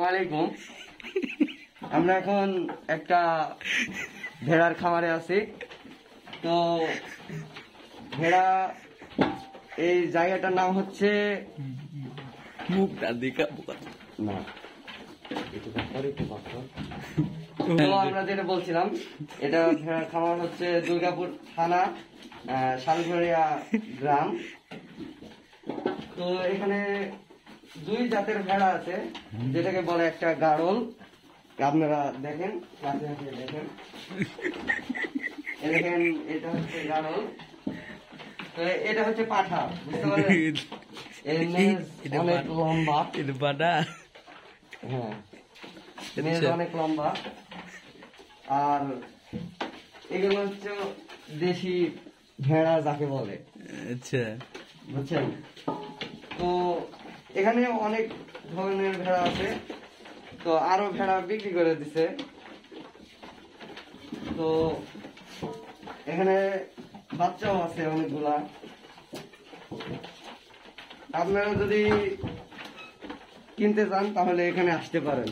আসসালামু আলাইকুম। আমরা এখন একটা ভেড়ার খামারে আছি। তো ভেড়া এই জায়গাটার নাম হচ্ছে না তো আমরা যেটা বলছিলাম, এটা ভেড়ার খামার হচ্ছে দুর্গাপুর থানা, শালঘরিয়া গ্রাম। তো এখানে দুই জাতের ভেড়া আছে, যেটাকে বলে একটা গাড়ল। আপনারা দেখেন, কাছে দেখেন, দেখেন এটা হচ্ছে গাড়ল, তো এটা হচ্ছে পাঠা। বুঝতে পারলেন? এর নেজ অনেক লম্বা। হ্যাঁ, নেজ অনেক লম্বা। আর এগুলো হচ্ছে দেশি ভেড়া যাকে বলে। আচ্ছা, বুঝছেন? তো এখানে অনেক ধরনের ভেড়া আছে, তো আরো ভেড়া বিক্রি করে দিছে। তো এখানে বাচ্চাও আছে অনেকগুলা। আপনারা যদি কিনতে চান তাহলে এখানে আসতে পারেন।